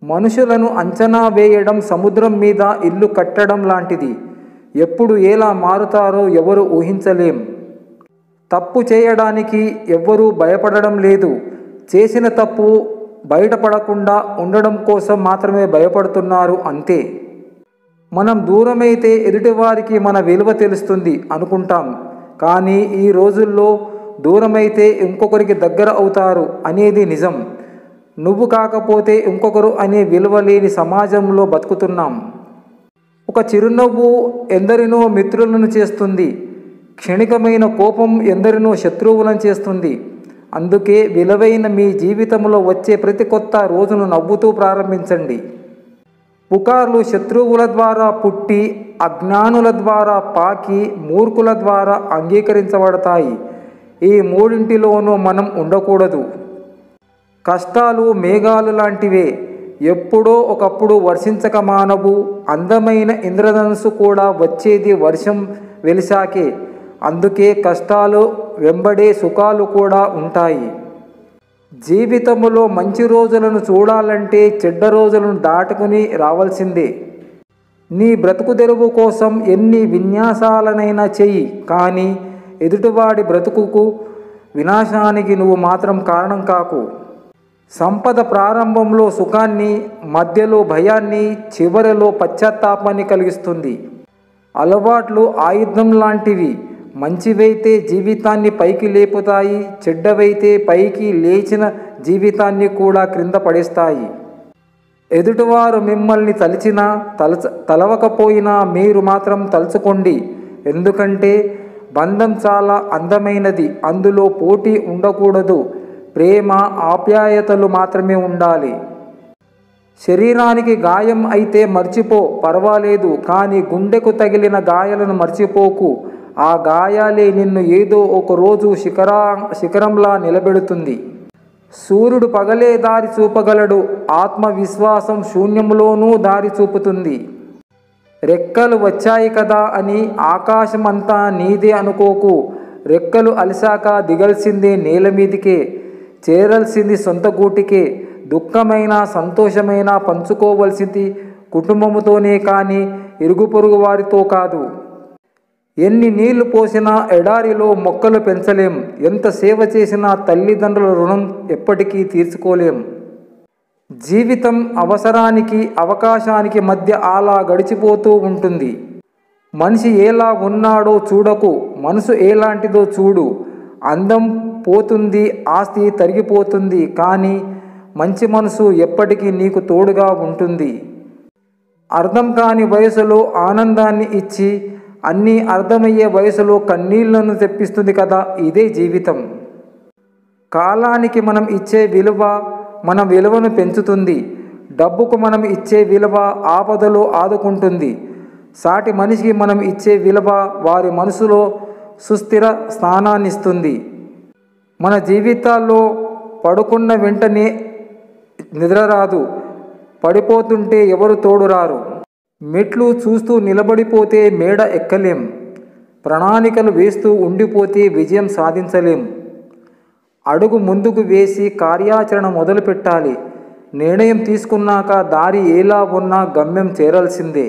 మనుషులను అంచనా వేయడం సముద్రం మీద ఇల్లు కట్టడం లాంటిది. ఎప్పుడు ఎలా మారుతారో ఎవరు ఊహించలేం. తప్పు చేయడానికి ఎవ్వరూ భయపడడం లేదు. చేసిన తప్పు బయటపడకుండా ఉండడం కోసం మాత్రమే భయపడుతున్నారు అంతే. మనం దూరమైతే ఎదుటివారికి మన విలువ తెలుస్తుంది అనుకుంటాం. కానీ ఈ రోజుల్లో దూరమైతే ఇంకొకరికి దగ్గర అవుతారు అనేది నిజం. నువ్వు కాకపోతే ఇంకొకరు అనే విలువ లేని సమాజంలో బతుకుతున్నాం. ఒక చిరునవ్వు ఎందరినో మిత్రులను చేస్తుంది. క్షణికమైన కోపం ఎందరినో శత్రువులను చేస్తుంది. అందుకే విలువైన మీ జీవితంలో వచ్చే ప్రతి కొత్త రోజును నవ్వుతూ ప్రారంభించండి. పుకార్లు శత్రువుల ద్వారా పుట్టి, అజ్ఞానుల ద్వారా పాకి, మూర్ఖుల ద్వారా అంగీకరించబడతాయి. ఈ మూడింటిలోనూ మనం ఉండకూడదు. కష్టాలు మేఘాలు లాంటివే, ఎప్పుడో ఒకప్పుడు వర్షించక మానవు. అందమైన ఇంద్రధనుస్సు కూడా వచ్చేది వర్షం వెలిసాకే. అందుకే కష్టాలు వెంబడే సుఖాలు కూడా ఉంటాయి. జీవితంలో మంచి రోజులను చూడాలంటే చెడ్డ రోజులను దాటుకుని రావాల్సిందే. నీ బ్రతుకు తెరువు కోసం ఎన్ని విన్యాసాలనైనా చెయ్యి, కానీ ఎదుటివాడి బ్రతుకుకు వినాశానికి నువ్వు మాత్రం కారణం కాకు. సంపద ప్రారంభంలో సుఖాన్ని, మధ్యలో భయాన్ని, చివరిలో పశ్చాత్తాపాన్ని కలిగిస్తుంది. అలవాట్లు ఆయుధం లాంటివి. మంచివైతే జీవితాన్ని పైకి లేపుతాయి, చెడ్డవైతే పైకి లేచిన జీవితాన్ని కూడా క్రింద పడేస్తాయి. ఎదుటివారు మిమ్మల్ని తలిచినా తలవకపోయినా మీరు మాత్రం తలుచుకోండి. ఎందుకంటే బంధం చాలా అందమైనది. అందులో పోటీ ఉండకూడదు. ప్రేమ, ఆప్యాయతలు మాత్రమే ఉండాలి. శరీరానికి గాయం అయితే మర్చిపో, పర్వాలేదు. కానీ గుండెకు తగిలిన గాయాలను మర్చిపోకు. ఆ గాయాలే నిన్ను ఏదో ఒక రోజు శిఖరంలా నిలబెడుతుంది. సూర్యుడు పగలే దారి చూపగలడు. ఆత్మవిశ్వాసం శూన్యంలోనూ దారి చూపుతుంది. రెక్కలు వచ్చాయి కదా అని ఆకాశం అంతా నీదే అనుకోకు. రెక్కలు అలిసాక దిగాల్సిందే నేల మీదికే, చేరాల్సింది సొంత గూటికే. దుఃఖమైన సంతోషమైన పంచుకోవలసింది కుటుంబముతోనే కానీ ఇరుగు పొరుగు వారితో కాదు. ఎన్ని నీళ్లు పోసినా ఎడారిలో మొక్కలు పెంచలేం. ఎంత సేవ చేసినా తల్లిదండ్రుల రుణం ఎప్పటికీ తీర్చుకోలేం. జీవితం అవసరానికి అవకాశానికి మధ్య అలా గడిచిపోతూ ఉంటుంది. మనిషి ఎలా ఉన్నాడో చూడకు, మనసు ఎలాంటిదో చూడు. అందం పోతుంది, ఆస్తి తరిగిపోతుంది, కానీ మంచి మనసు ఎప్పటికీ నీకు తోడుగా ఉంటుంది. అర్థం కాని వయసులో ఆనందాన్ని ఇచ్చి అన్నీ అర్థమయ్యే వయసులో కన్నీళ్లను తెప్పిస్తుంది కదా. ఇదే జీవితం. కాలానికి మనం ఇచ్చే విలువ మన విలువను పెంచుతుంది. డబ్బుకు మనం ఇచ్చే విలువ ఆపదలో ఆదుకుంటుంది. సాటి మనిషికి మనం ఇచ్చే విలువ వారి మనసులో సుస్థిర స్థానాన్నిస్తుంది. మన జీవితాల్లో పడుకున్న వెంటనే నిద్ర రాదు. పడిపోతుంటే ఎవరు తోడురారు. మెట్లు చూస్తూ నిలబడిపోతే మేడ ఎక్కలేం. ప్రణాళికలు వేస్తూ ఉండిపోతే విజయం సాధించలేం. అడుగు ముందుకు వేసి కార్యాచరణ మొదలు పెట్టాలి. నిర్ణయం తీసుకున్నాక దారి ఎలా ఉన్నా గమ్యం చేరాల్సిందే.